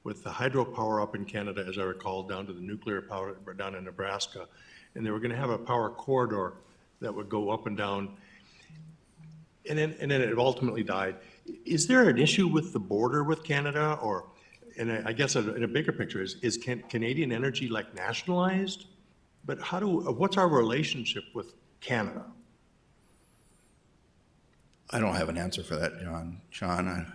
with the hydropower up in Canada, as I recall, down to the nuclear power down in Nebraska. And they were going to have a power corridor that would go up and down. And then it ultimately died. Is there an issue with the border with Canada? And I guess in a bigger picture, is Canadian energy like nationalized? But what's our relationship with Canada? I don't have an answer for that, Sean.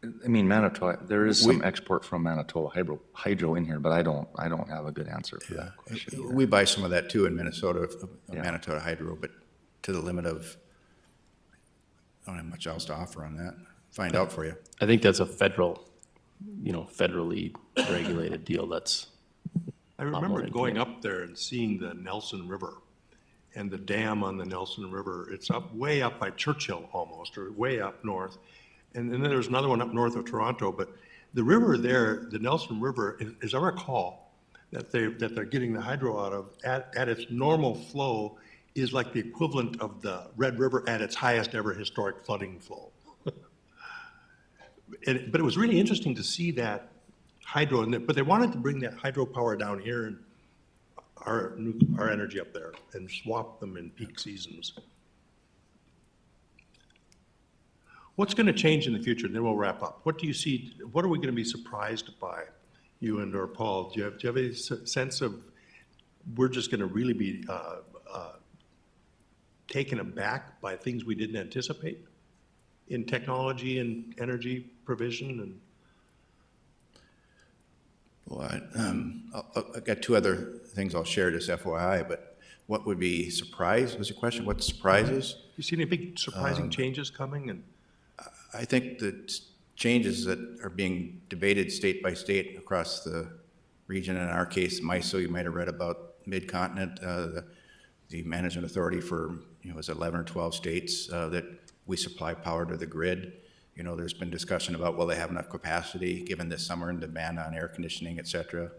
I mean, Manitoba, there is some export from Manitoba hydro in here, but I don't have a good answer for that question. We buy some of that too in Minnesota, Manitoba hydro, but to the limit of, I don't have much else to offer on that. Find out for you. I think that's a federally regulated deal. I remember going up there and seeing the Nelson River and the dam on the Nelson River. It's way up by Churchill almost, or way up north. And then there's another one up north of Toronto. But the river there, the Nelson River, as I recall, that they're getting the hydro out of at its normal flow is like the equivalent of the Red River at its highest ever historic flooding flow. But it was really interesting to see that hydro, but they wanted to bring that hydropower down here and our energy up there and swap them in peak seasons. What's going to change in the future? And then we'll wrap up. What do you see? What are we going to be surprised by, you and or Paul? Do you have any sense of we're just going to really be taken aback by things we didn't anticipate in technology and energy provision and? Well, I've got two other things I'll share, just FYI, but what would be surprise, was your question? What surprises? You see any big surprising changes coming? And I think that changes that are being debated state by state across the region, in our case, MISO, you might have read about Mid-Continent, the management authority for, it was 11 or 12 states that we supply power to the grid. There's been discussion about, will they have enough capacity given this summer and demand on air conditioning, et cetera.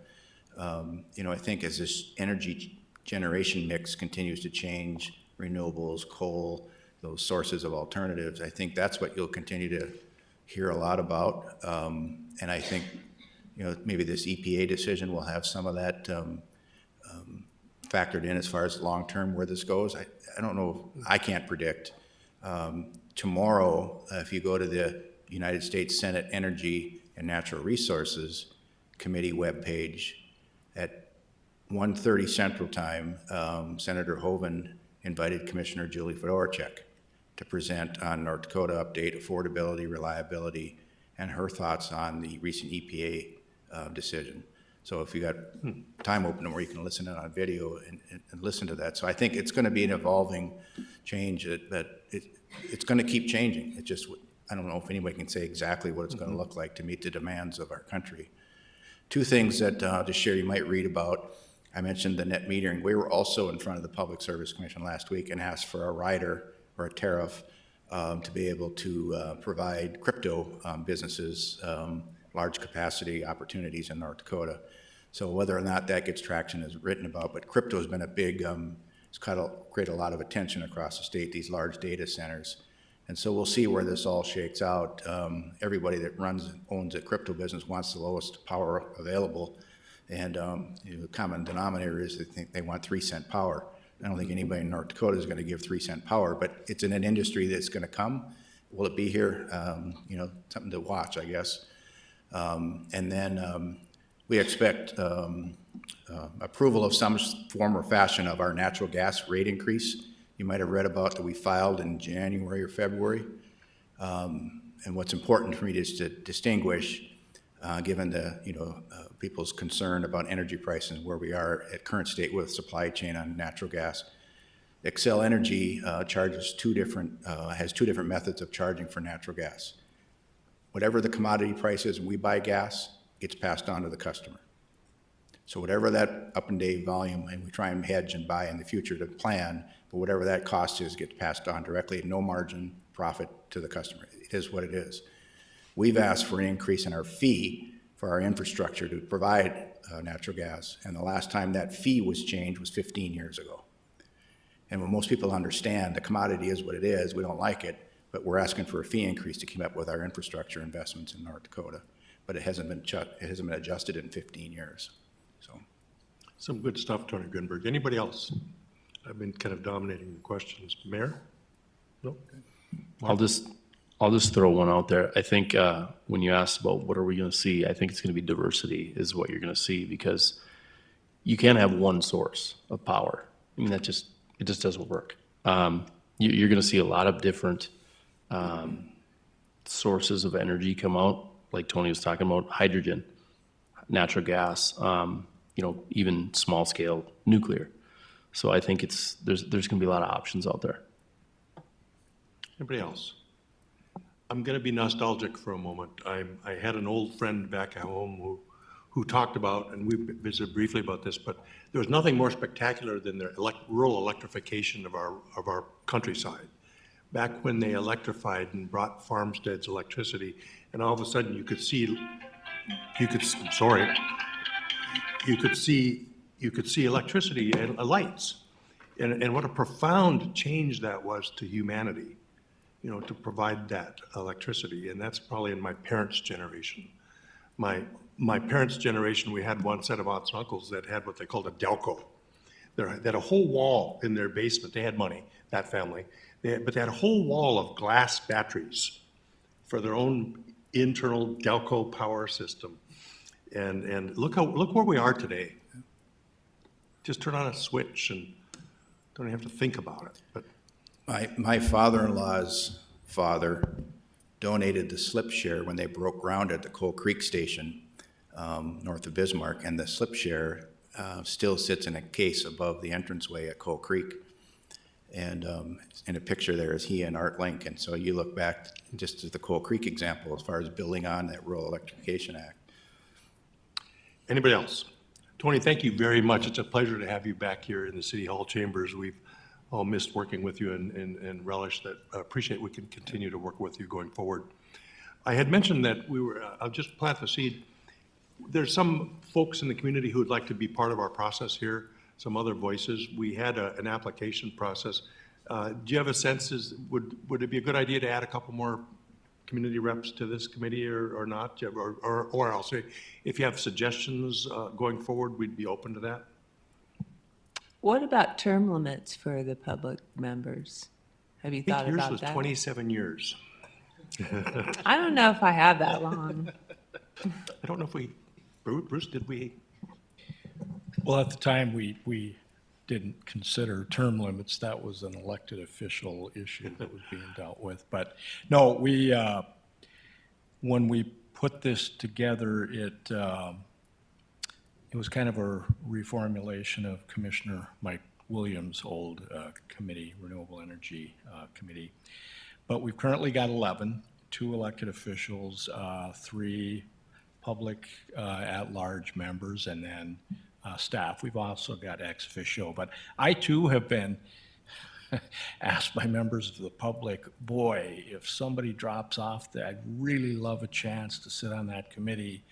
I think as this energy generation mix continues to change, renewables, coal, those sources of alternatives, I think that's what you'll continue to hear a lot about. And I think, maybe this EPA decision will have some of that factored in as far as long-term where this goes. I don't know, I can't predict. Tomorrow, if you go to the United States Senate Energy and Natural Resources Committee webpage at 1:30 Central Time, Senator Hoeven invited Commissioner Julie Fedorchak to present on North Dakota update, affordability, reliability, and her thoughts on the recent EPA decision. So if you got time open where you can listen in on video and listen to that. So I think it's going to be an evolving change that it's going to keep changing. It just, I don't know if anybody can say exactly what it's going to look like to meet the demands of our country. Two things that to share you might read about. I mentioned the net metering. We were also in front of the Public Service Commission last week and asked for a rider or a tariff to be able to provide crypto businesses large capacity opportunities in North Dakota. So whether or not that gets traction is written about, but crypto has been a big, it's created a lot of attention across the state, these large data centers. And so we'll see where this all shakes out. Everybody that owns a crypto business wants the lowest power available. And the common denominator is they think they want 3-cent power. I don't think anybody in North Dakota is going to give 3-cent power, but it's in an industry that's going to come. Will it be here? Something to watch, I guess. And then we expect approval of some form or fashion of our natural gas rate increase. You might have read about that we filed in January or February. And what's important for me is to distinguish, given the people's concern about energy prices and where we are at current state with supply chain on natural gas. Xcel Energy has two different methods of charging for natural gas. Whatever the commodity price is when we buy gas, gets passed on to the customer. So whatever that up and day volume, and we try and hedge and buy in the future to plan, but whatever that cost is gets passed on directly at no margin profit to the customer. It is what it is. We've asked for an increase in our fee for our infrastructure to provide natural gas, and the last time that fee was changed was 15 years ago. And when most people understand the commodity is what it is, we don't like it, but we're asking for a fee increase to keep up with our infrastructure investments in North Dakota. But it hasn't been adjusted in 15 years. So, some good stuff, Tony Grunberg. Anybody else? I've been kind of dominating the questions. Mayor? No? I'll just throw one out there. I think when you asked about what are we going to see, I think it's going to be diversity is what you're going to see, because you can't have one source of power. I mean, it just doesn't work. You're going to see a lot of different sources of energy come out, like Tony was talking about, hydrogen, natural gas, even small scale nuclear. So I think there's going to be a lot of options out there. Anybody else? I'm going to be nostalgic for a moment. I had an old friend back at home who talked about, and we visited briefly about this, but there was nothing more spectacular than the rural electrification of our countryside. Back when they electrified and brought farmsteads electricity, and all of a sudden you could see electricity and lights, and what a profound change that was to humanity, to provide that electricity. And that's probably in my parents' generation. My parents' generation, we had one set of aunts and uncles that had what they called a Delco. They had a whole wall in their basement. They had money, that family. But they had a whole wall of glass batteries for their own internal Delco power system. And look where we are today. Just turn on a switch and don't even have to think about it. But my father-in-law's father donated the slip share when they broke ground at the Coal Creek station north of Bismarck, and the slip share still sits in a case above the entranceway at Coal Creek. And in a picture there is he and Art Link. And so you look back just to the Coal Creek example as far as building on that Rural Electrification Act. Anybody else? Tony, thank you very much. It's a pleasure to have you back here in the City Hall chambers. We've all missed working with you and relish that. Appreciate we can continue to work with you going forward. I had mentioned that I'll just plant the seed. There's some folks in the community who would like to be part of our process here, some other voices. We had an application process. Do you have a sense, would it be a good idea to add a couple more community reps to this committee or not? Or I'll say, if you have suggestions going forward, we'd be open to that. What about term limits for the public members? Have you thought Yours about was that? 27 years. I don't know if I have that long. I don't know if Bruce, did we? Well, at the time, we didn't consider term limits. That was an elected official issue that was being dealt with. But no, when we put this together, it was kind of a reformulation of Commissioner Mike Williams' old committee, Renewable Energy Committee. But we've currently got 11, 2 elected officials, 3 public at-large members, and then staff. We've also got ex officio, but I too have been asked by members of the public, boy, if somebody drops off, I'd really love a chance to sit on that committee.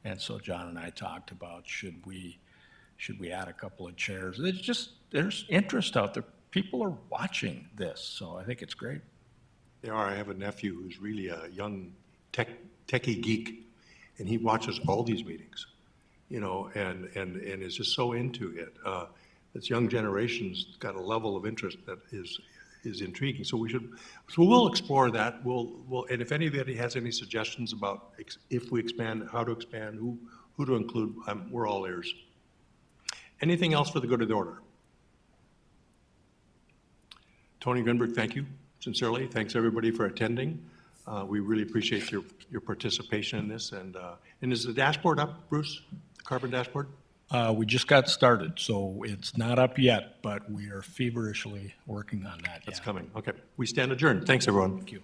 And so John and I talked about, should we add a couple of chairs? There's interest out there. People are watching this, so I think it's great. They are. I have a nephew who's really a young techie geek, and he watches all these meetings, and is just so into it. This young generation's got a level of interest that is intriguing. So we'll explore that. And if anybody has any suggestions about if we expand, how to expand, who to include, we're all ears. Anything else for the good of the order? Tony Grunberg, thank you sincerely. Thanks everybody for attending. We really appreciate your participation in this. And is the dashboard up, Bruce? The carbon dashboard? We just got started, so it's not up yet, but we are feverishly working on that. That's coming. Okay. We stand adjourned. Thanks, everyone. Thank you.